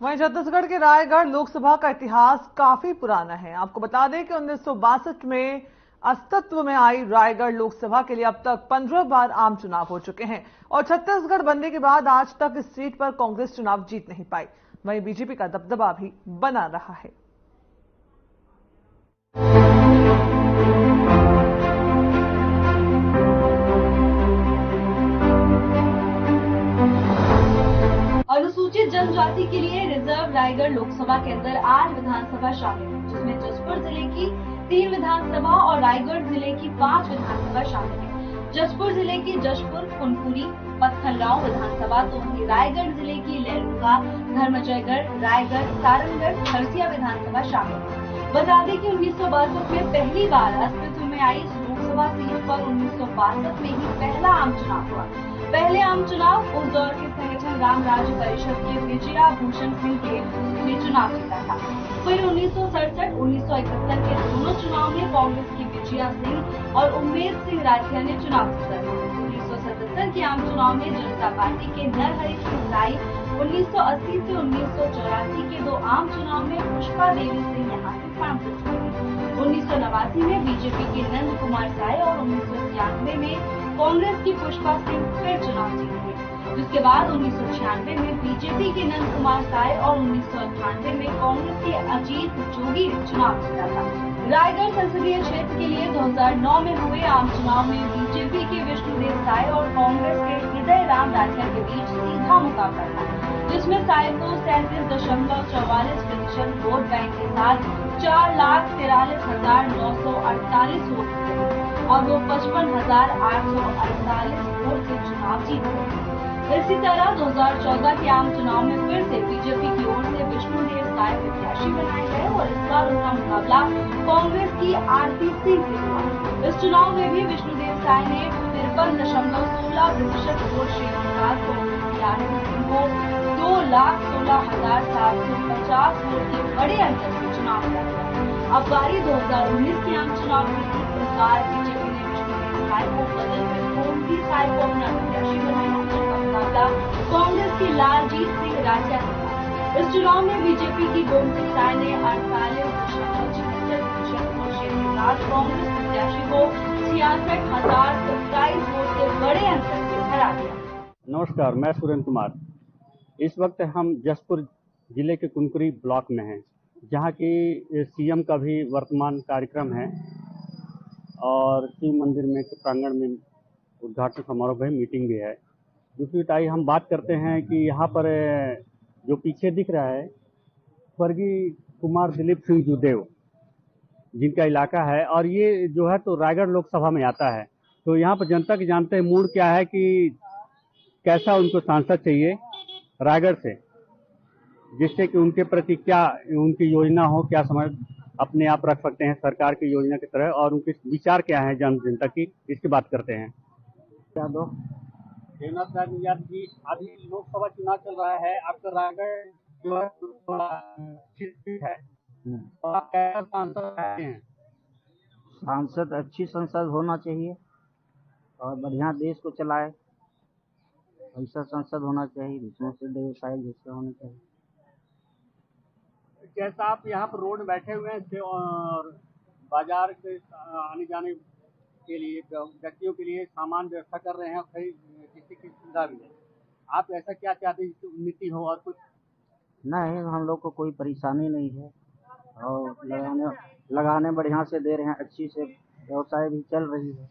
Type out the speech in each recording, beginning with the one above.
वहीं छत्तीसगढ़ के रायगढ़ लोकसभा का इतिहास काफी पुराना है। आपको बता दें कि 1962 में अस्तित्व में आई रायगढ़ लोकसभा के लिए अब तक 15 बार आम चुनाव हो चुके हैं और छत्तीसगढ़ बनने के बाद आज तक इस सीट पर कांग्रेस चुनाव जीत नहीं पाई। वहीं बीजेपी का दबदबा भी बना रहा है। अनुसूचित जनजाति के लिए रिजर्व रायगढ़ लोकसभा के अंदर 8 विधानसभा शामिल है, जिसमें जसपुर जिले की 3 विधानसभा और रायगढ़ जिले की 5 विधानसभा शामिल है। जसपुर जिले की जशपुर, कुनकुरी, पत्थलगांव विधानसभा तो वहीं रायगढ़ जिले की लहरुगा, धर्मजयगढ़, रायगढ़, सारंगगढ़, खरसिया विधानसभा शामिल है। बता दें कि 1962 में पहली बार अस्तित्व में आई इस लोकसभा सीट पर 1962 में ही पहला आम चुनाव हुआ। पहले आम चुनाव उस दौर के संगठन राम राज्य परिषद के विजया भूषण सिंह के ने चुनाव जीता था। फिर 1967, 1971 के दोनों चुनाव में कांग्रेस की विजया सिंह और उम्मेद सिंह राठिया ने चुनाव जीता। 1977 के आम चुनाव में जनता पार्टी के नरहरि सिंह राय, 1980 से 1984 के 2 आम चुनाव में पुष्पा देवी सिंह यहाँ से सांसद हुई। 1989 में बीजेपी के नंद कुमार साय और 1991 में कांग्रेस की पुष्पा सिंह फिर चुनाव जीत गई, जिसके बाद 1996 में बीजेपी के नंद कुमार साय और 1998 में कांग्रेस के अजीत जोगी ने चुनाव जीता था। रायगढ़ संसदीय क्षेत्र के लिए 2009 में हुए आम चुनाव में बीजेपी के विष्णुदेव साय और कांग्रेस के हृदय राम राठिया के बीच सीधा मुकाबला था, जिसमें साय को 37.44% वोट बैंक के साथ 4,43,948 वोट मिले और वो 55,848 वोट से चुनाव जीत गए। इसी तरह 2014 के आम चुनाव में फिर से बीजेपी की ओर से विष्णुदेव साय प्रत्याशी बनाए गए और इस बार उनका मुकाबला कांग्रेस की आरती सिंह से हुआ। इस चुनाव में भी विष्णुदेव साय ने 53.16% वोट शेयर के साथ कांग्रेस की आरती सिंह को 2,16,750 वोट के बड़े अंतर से चुनाव लड़ा। अब बारी 2019 के आम चुनाव की थी। इस बार बीजेपी ने विष्णुदेव साय को बदलकर गोमती साय को अपना प्रत्याशी बनाया, जिनका मुकाबला कांग्रेस की लालजीत सिंह राठिया से था। इस चुनाव में बीजेपी की गोमती साय ने 48.76% वोट शेयर के साथ कांग्रेस प्रत्याशी को 66,027 वोट के बड़े अंतर से हरा दिया। नमस्कार, मैं सुरेंद्र कुमार। इस वक्त हम जसपुर जिले के कुनकुरी ब्लॉक में हैं, जहां की सीएम का भी वर्तमान कार्यक्रम है और शिव मंदिर में प्रांगण में उद्घाटन समारोह में मीटिंग भी है। दूसरी टाई हम बात करते हैं कि यहाँ पर जो पीछे दिख रहा है स्वर्गीय कुमार दिलीप सिंह जूदेव जिनका इलाका है, और ये जो है तो रायगढ़ लोकसभा में आता है। तो यहाँ पर जनता के जानते हैं मूड क्या है कि कैसा उनको सांसद चाहिए रायगढ़ से, जिससे कि उनके प्रति क्या उनकी योजना हो, क्या समझ अपने आप रख सकते हैं सरकार की योजना की तरह, और उनके विचार क्या है जनता की, इसकी बात करते हैं। देवनाथ यादव जी, अभी लोकसभा चुनाव चल रहा है, आपका रायगढ़ जो है है और आप कैसा सांसद हैं? सांसद अच्छी संसद होना चाहिए और बढ़िया देश को चलाए, ऐसा संसद होना चाहिए जिसमें से व्यवसाय जैसे होने चाहिए। जैसा आप यहाँ पर रोड बैठे हुए हैं और बाजार के आने जाने के लिए व्यक्तियों के लिए सामान व्यवस्था कर रहे हैं और कई किसी की सुविधा भी है, आप ऐसा क्या चाहते हैं जिससे उन्नति हो और कुछ? नहीं, हम लोग को कोई परेशानी नहीं है और लगाने बढ़िया से दे रहे हैं, अच्छी से व्यवसाय भी चल रही है।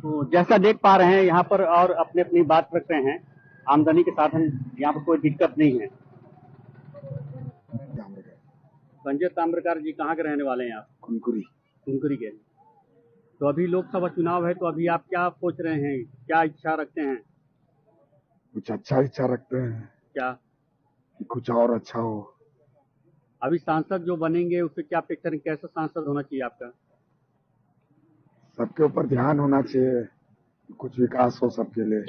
तो जैसा देख पा रहे हैं यहाँ पर और अपनी अपनी बात रख रहे हैं, आमदनी के साधन यहाँ पर कोई दिक्कत नहीं है। संजय ताम्रकार जी कहाँ के रहने वाले हैं आप? कुनकुरी के। तो अभी लोकसभा चुनाव है, तो अभी आप क्या सोच रहे हैं, क्या इच्छा रखते हैं? कुछ अच्छा इच्छा रखते हैं। क्या? कि कुछ और अच्छा हो। अभी सांसद जो बनेंगे उससे क्या अपेक्षा है, कैसा सांसद होना चाहिए आपका? सबके ऊपर ध्यान होना चाहिए, कुछ विकास हो सबके लिए।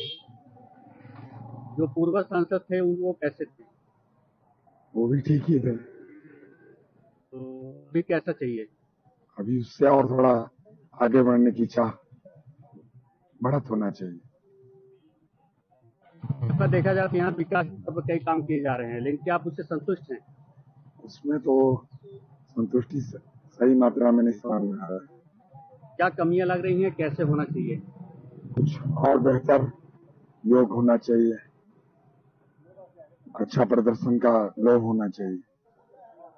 जो पूर्व सांसद थे वो कैसे थे? वो भी ठीक ही थे। तो अभी कैसा चाहिए? अभी उससे और थोड़ा आगे बढ़ने की चाह बढ़त होना चाहिए। पर देखा जाए तो यहाँ विकास पर कई काम किए जा रहे हैं, लेकिन क्या आप उससे संतुष्ट हैं? उसमें तो संतुष्टि सही मात्रा में नहीं समझ में आ रहा है। क्या कमियां लग रही हैं, कैसे होना चाहिए? कुछ और बेहतर योग होना चाहिए, अच्छा प्रदर्शन का लोभ होना चाहिए,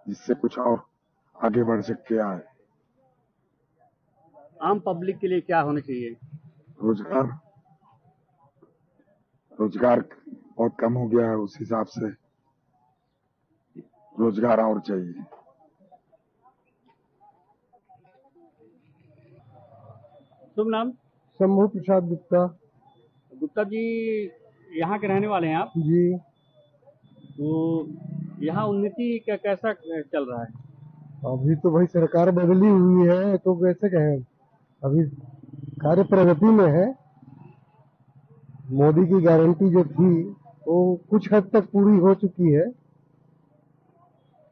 जिससे कुछ और आगे बढ़ सके आए। आम पब्लिक के लिए क्या होना चाहिए? रोजगार बहुत कम हो गया है, उस हिसाब से रोजगार और चाहिए। शुभ नाम? शंभू प्रसाद गुप्ता। गुप्ता जी यहाँ के रहने वाले हैं आप? जी। तो यहाँ उन्नति का कैसा चल रहा है? अभी तो भाई सरकार बदली हुई है तो कैसे कहें, अभी कार्य प्रगति में है। मोदी की गारंटी जो थी वो कुछ हद तक पूरी हो चुकी है।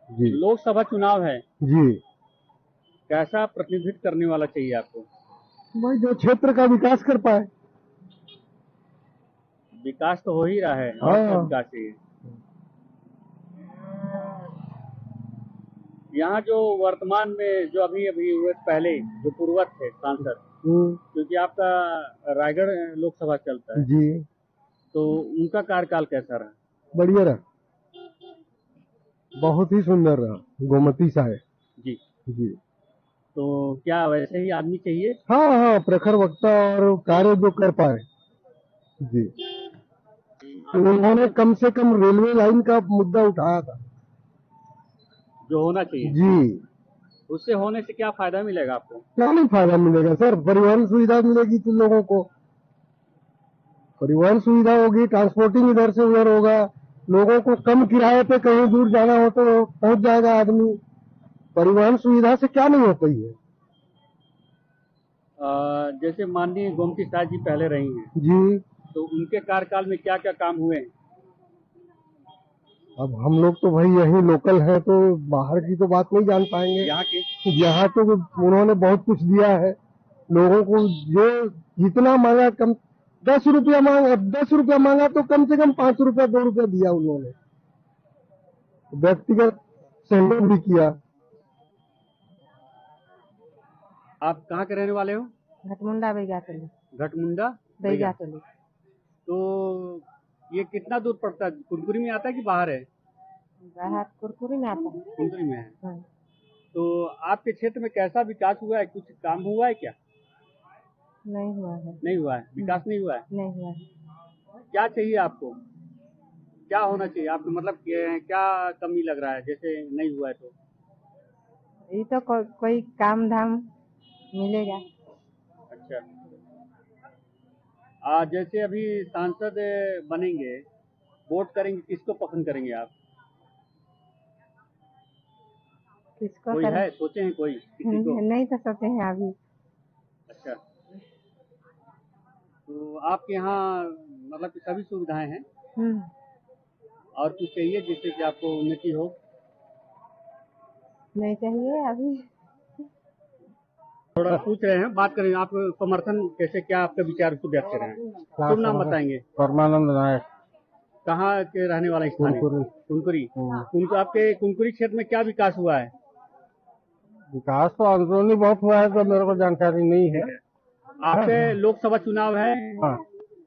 जी। लोकसभा चुनाव है जी। कैसा प्रतिनिधित्व करने वाला चाहिए आपको? भाई जो क्षेत्र का विकास कर पाए। विकास तो हो ही रहा है। और क्या विकास चाहिए? यहाँ जो वर्तमान में जो अभी हुए पहले जो पूर्वज थे सांसद, क्योंकि आपका रायगढ़ लोकसभा चलता है जी, तो उनका कार्यकाल कैसा रहा? बढ़िया रहा, बहुत ही सुंदर रहा। गोमती साहब जी जी। तो क्या वैसे ही आदमी चाहिए? हाँ, प्रखर वक्ता और कार्य जो कर पाए जी। तो उन्होंने कम से कम रेलवे लाइन का मुद्दा उठाया था जो होना चाहिए जी। उससे होने से क्या फायदा मिलेगा आपको? क्या नहीं फायदा मिलेगा सर, परिवहन सुविधा मिलेगी तो लोगों को, परिवहन सुविधा होगी, ट्रांसपोर्टिंग इधर से उधर होगा, लोगों को कम किराए पे कहीं दूर जाना हो तो पहुंच जाएगा आदमी। परिवहन सुविधा से क्या नहीं होती है। जैसे माननीय गोमती साहब जी पहले रही हैं जी, तो उनके कार्यकाल में क्या क्या काम हुए हैं? अब हम लोग तो भाई यही लोकल हैं तो बाहर की तो बात नहीं जान पाएंगे। यहाँ तो उन्होंने बहुत कुछ दिया है लोगों को, जो जितना मांगा कम 10 रुपया मांगा तो कम से कम 5 रुपया 2 रुपया दिया उन्होंने, व्यक्तिगत सहयोग भी किया। आप कहाँ के रहने वाले हो? घटमुंडा बैगाटोली। घटमुंडा बैगाटोली। तो ये कितना दूर पड़ता है? कुनकुरी में आता है कि बाहर है? बाहर कुरकुरी में आता है। कुनकुरी में है। हाँ। तो आपके क्षेत्र में कैसा विकास हुआ है? कुछ काम हुआ है क्या? नहीं हुआ है। नहीं हुआ है, विकास नहीं हुआ है। नहीं हुआ है। क्या चाहिए आपको? क्या होना चाहिए आपको? मतलब क्या कमी लग रहा है जैसे नहीं हुआ है? तो ये तो कोई काम धाम मिलेगा। अच्छा, जैसे अभी सांसद बनेंगे, वोट करेंगे, किसको पसंद करेंगे आप? किसको कोई है सोचे हैं कोई? किसी को? नहीं तो सोचे हैं अभी। अच्छा, तो आपके यहाँ मतलब कि सभी सुविधाएं हैं और कुछ चाहिए जिससे कि आपको उन्नति हो? नहीं चाहिए अभी। थोड़ा पूछ रहे हैं, बात करेंगे। आप समर्थन कैसे, क्या आपके विचार उसको व्यक्त कर रहे हैं? शुभ नाम बताएंगे? परमानंद नायक। कहाँ के रहने वाला स्थान? कुनकुरी। आपके कुनकुरी क्षेत्र में क्या विकास हुआ है? विकास तो अंदरूनी बहुत हुआ है तो मेरे को जानकारी नहीं है। आपके लोकसभा चुनाव है हाँ।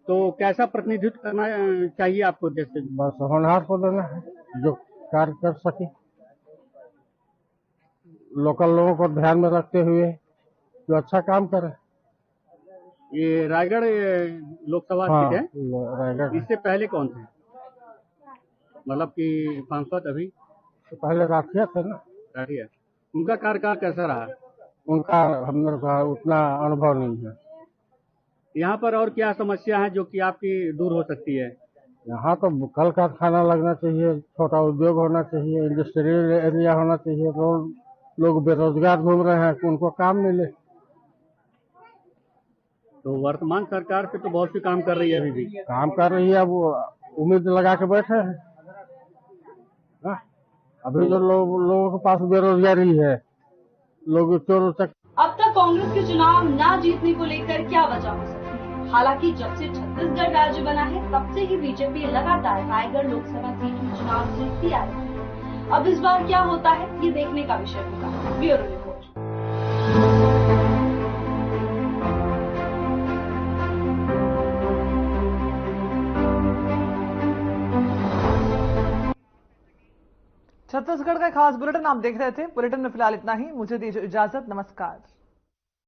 तो कैसा प्रतिनिधित्व करना चाहिए आपको? जैसे बस होनहार को देना है जो कार्य कर सके, लोकल लोगों को ध्यान में रखते हुए जो अच्छा काम करे। ये रायगढ़ लोकसभा हाँ, सीट है? रायगढ़। इससे पहले कौन थे मतलब कि सांसद? अभी तो पहले राठिया थे ना। राठिया, उनका कार्यकाल कैसा रहा? उनका हम लोग का उतना अनुभव नहीं है। यहाँ पर और क्या समस्या है जो कि आपकी दूर हो सकती है? यहाँ तो कल कारखाना लगना चाहिए, छोटा उद्योग होना चाहिए, इंडस्ट्रियल एरिया होना चाहिए। लोग बेरोजगार घूम रहे हैं, उनको काम मिले। तो वर्तमान सरकार पे तो बहुत सी काम कर रही है, अभी भी काम कर रही है, वो उम्मीद लगा के बैठे हैं। अभी जो लोगों के पास बेरोजगारी है, लोग चोर चक। अब तक कांग्रेस के चुनाव ना जीतने को लेकर क्या वजह हो सकती है? हालांकि जब से छत्तीसगढ़ राज्य बना है तब से ही बीजेपी लगातार रायगढ़ लोकसभा सीट में चुनाव जीतती आ रही है। अब इस बार क्या होता है ये देखने का विषय होगा। Bureau report. छत्तीसगढ़ का खास बुलेटिन आप देख रहे थे। बुलेटिन में फिलहाल इतना ही। मुझे दीजिए इजाजत। नमस्कार।